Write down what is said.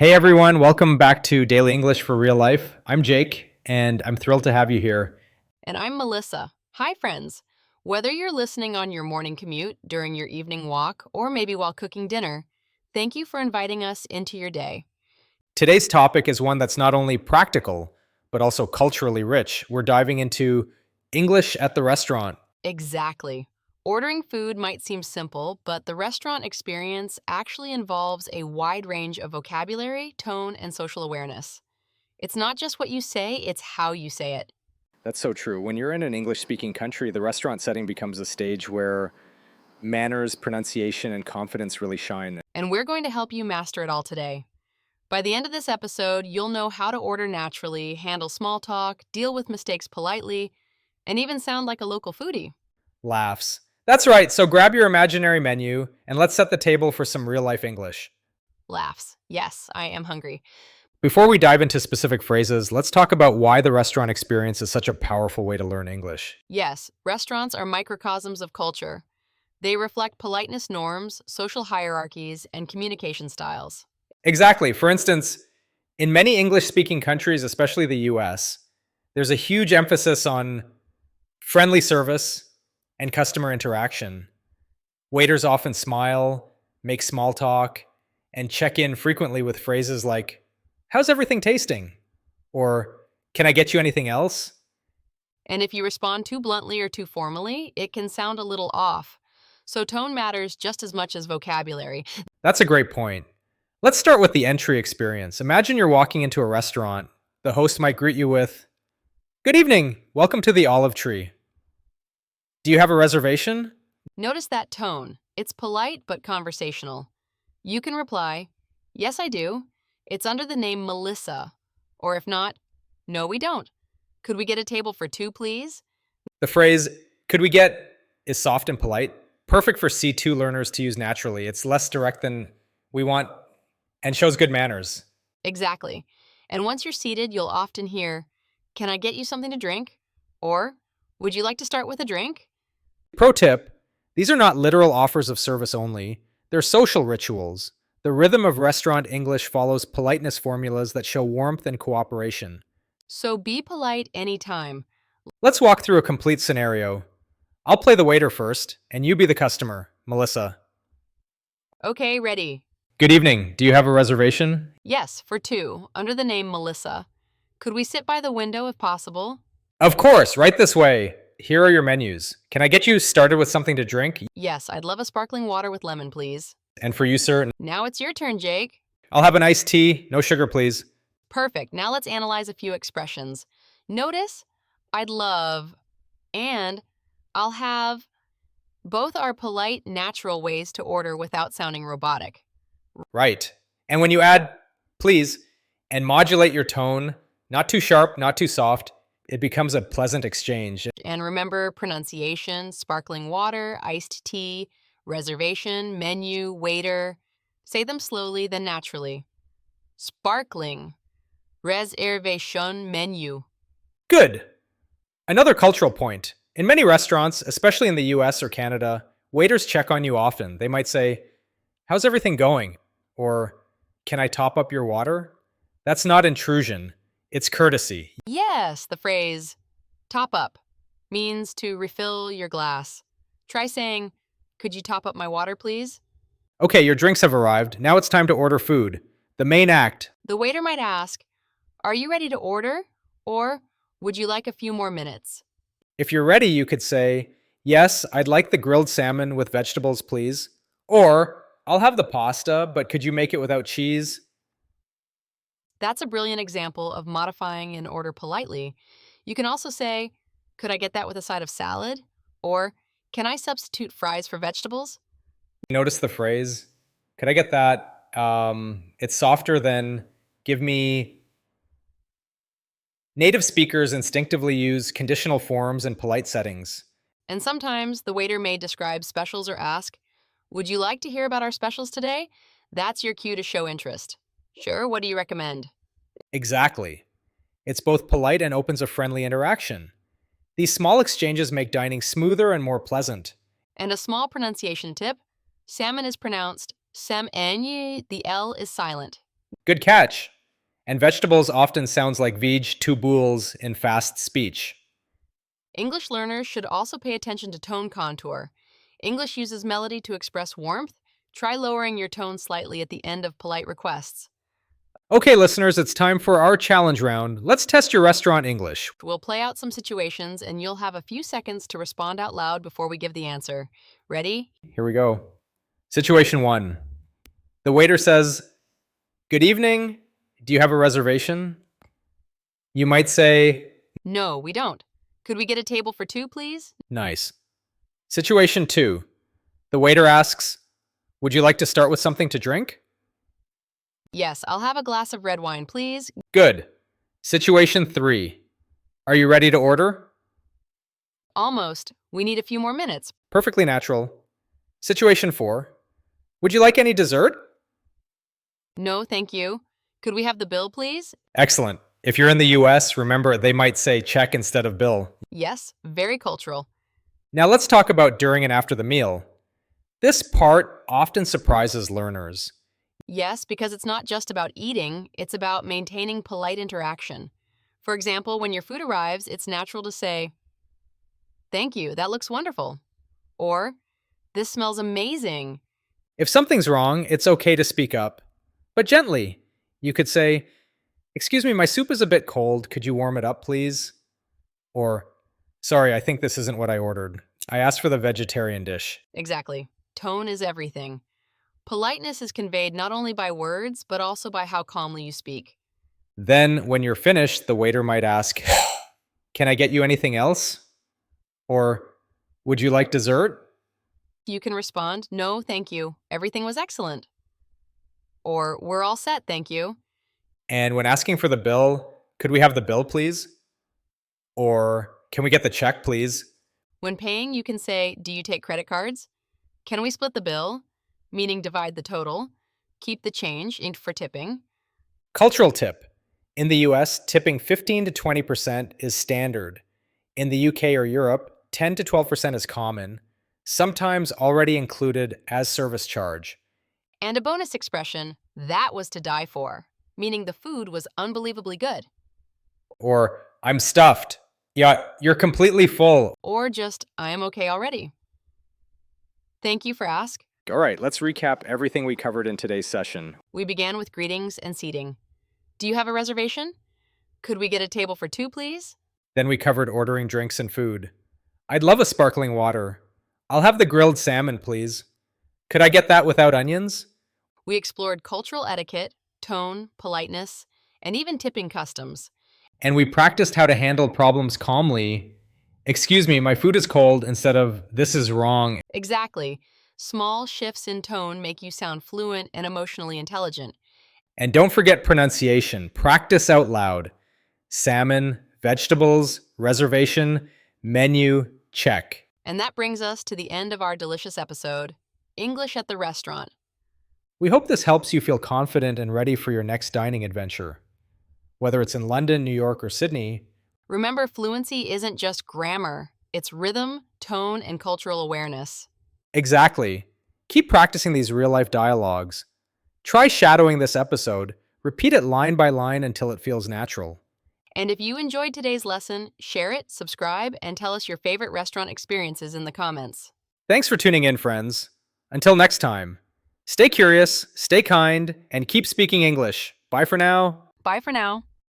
Hey everyone, welcome back to Daily English for Real Life. I'm Jake, and I'm thrilled to have you here. And I'm Melissa. Hi, friends. Whether you're listening on your morning commute, during your evening walk, or maybe while cooking dinner, thank you for inviting us into your day. Today's topic is one that's not only practical, but also culturally rich. We're diving into English at the restaurant. Exactly. Ordering food might seem simple, but the restaurant experience actually involves a wide range of vocabulary, tone, and social awareness. It's not just what you say, it's how you say it. That's so true. When you're in an English speaking country, the restaurant setting becomes a stage where manners, pronunciation, and confidence really shine. And we're going to help you master it all today. By the end of this episode, you'll know how to order naturally, handle small talk, deal with mistakes politely, and even sound like a local foodie. Laughs. That's right, so grab your imaginary menu and let's set the table for some real life English. Laughs. Yes, I am hungry. Before we dive into specific phrases, let's talk about why the restaurant experience is such a powerful way to learn English. Yes, restaurants are microcosms of culture. They reflect politeness norms, social hierarchies, and communication styles. Exactly. For instance, in many English speaking countries, especially the US, there's a huge emphasis on friendly service and customer interaction. Waiters often smile, make small talk, and check in frequently with phrases like, "How's everything tasting?" Or, "Can I get you anything else?" And if you respond too bluntly or too formally, it can sound a little off. So tone matters just as much as vocabulary. That's a great point. Let's start with the entry experience. Imagine you're walking into a restaurant. The host might greet you with, "Good evening, welcome to the Olive Tree. Do you have a reservation?" Notice that tone. It's polite but conversational. You can reply, "Yes, I do. It's under the name Melissa." Or if not, "No, we don't. Could we get a table for two, please?" The phrase, "could we get," is soft and polite, perfect for C2 learners to use naturally. It's less direct than "we want" and shows good manners. Exactly. And once you're seated, you'll often hear, "Can I get you something to drink?" Or, "Would you like to start with a drink?" Pro tip, these are not literal offers of service only, they're social rituals. The rhythm of restaurant English follows politeness formulas that show warmth and cooperation. So be polite anytime. Let's walk through a complete scenario. I'll play the waiter first, and you be the customer, Melissa. Okay, ready. Good evening. Do you have a reservation? Yes, for two, under the name Melissa. Could we sit by the window if possible? Of course, right this way. Here are your menus. Can I get you started with something to drink? Yes, I'd love a sparkling water with lemon, please. And for you, sir, Now it's your turn, Jake. I'll have an iced tea, no sugar, please. Perfect. Now let's analyze a few expressions. Notice, "I'd love," and "I'll have." Both are polite, natural ways to order without sounding robotic. Right. And when you add please and modulate your tone, not too sharp, not too soft, it becomes a pleasant exchange. And remember pronunciation, sparkling water, iced tea, reservation, menu, waiter. Say them slowly, then naturally. Sparkling, reservation menu. Good. Another cultural point. In many restaurants, especially in the US or Canada, waiters check on you often. They might say, "How's everything going?" Or, "Can I top up your water?" That's not intrusion, it's courtesy. Yes, the phrase top up means to refill your glass. Try saying, "Could you top up my water, please?" Okay, your drinks have arrived. Now it's time to order food. The main act. The waiter might ask, "Are you ready to order?" Or, "Would you like a few more minutes?" If you're ready, you could say, "Yes, I'd like the grilled salmon with vegetables, please." Or, "I'll have the pasta, but could you make it without cheese?" That's a brilliant example of modifying an order politely. You can also say, "Could I get that with a side of salad?" Or, "Can I substitute fries for vegetables?" Notice the phrase. Could I get that? It's softer than "give me." Native speakers instinctively use conditional forms in polite settings. And sometimes the waiter may describe specials or ask, "Would you like to hear about our specials today?" That's your cue to show interest. Sure, what do you recommend? Exactly. It's both polite and opens a friendly interaction. These small exchanges make dining smoother and more pleasant. And a small pronunciation tip, salmon is pronounced salmon, the L is silent. Good catch. And vegetables often sounds like veg in fast speech. English learners should also pay attention to tone contour. English uses melody to express warmth. Try lowering your tone slightly at the end of polite requests. Okay, listeners, it's time for our challenge round. Let's test your restaurant English. We'll play out some situations and you'll have a few seconds to respond out loud before we give the answer. Ready? Here we go. Situation 1. The waiter says, "Good evening. Do you have a reservation?" You might say, No, we don't. Could we get a table for two, please? "Nice." Situation 2. The waiter asks, "Would you like to start with something to drink?" Yes, I'll have a glass of red wine, please. Good. Situation 3. Are you ready to order? Almost. We need a few more minutes. Perfectly natural. Situation 4. Would you like any dessert? No, thank you. Could we have the bill, please? Excellent. If you're in the US, remember they might say check instead of bill. Yes, very cultural. Now let's talk about during and after the meal. This part often surprises learners. Yes, because it's not just about eating, it's about maintaining polite interaction. For example, when your food arrives, it's natural to say, "Thank you, that looks wonderful." Or, "This smells amazing." If something's wrong, it's okay to speak up, but gently. You could say, "Excuse me, my soup is a bit cold. Could you warm it up, please?" Or, "Sorry, I think this isn't what I ordered. I asked for the vegetarian dish." Exactly. Tone is everything. Politeness is conveyed not only by words, but also by how calmly you speak. Then, when you're finished, the waiter might ask, "Can I get you anything else?" Or, "Would you like dessert?" You can respond, "No, thank you. Everything was excellent." Or, "We're all set, thank you." And when asking for the bill, "Could we have the bill, please?" Or, "Can we get the check, please?" When paying, you can say, "Do you take credit cards? Can we split the bill?" Meaning divide the total. Keep the change inked for tipping. Cultural tip. In the US, tipping 15 to 20% is standard. In the UK or Europe, 10 to 12% is common, sometimes already included as service charge. And a bonus expression, "That was to die for," meaning the food was unbelievably good. Or, "I'm stuffed." Yeah, you're completely full. Or just, "I am okay already." Thank you for ask. All right, let's recap everything we covered in today's session. We began with greetings and seating. Do you have a reservation? Could we get a table for two, please? Then we covered ordering drinks and food. I'd love a sparkling water. I'll have the grilled salmon, please. Could I get that without onions? We explored cultural etiquette, tone, politeness, and even tipping customs. And we practiced how to handle problems calmly. "Excuse me, my food is cold," instead of "this is wrong." Exactly. Small shifts in tone make you sound fluent and emotionally intelligent. And don't forget pronunciation. Practice out loud. Salmon, vegetables, reservation, menu, check. And that brings us to the end of our delicious episode, English at the Restaurant. We hope this helps you feel confident and ready for your next dining adventure. Whether it's in London, New York, or Sydney, Remember, fluency isn't just grammar, it's rhythm, tone, and cultural awareness. exactly. Keep practicing these real-life dialogues. Try shadowing this episode. Repeat it line by line until it feels natural. And if you enjoyed today's lesson, share it, subscribe, and tell us your favorite restaurant experiences in the comments. Thanks for tuning in, friends. Until next time, stay curious, stay kind, and keep speaking English. Bye for now. Bye for now.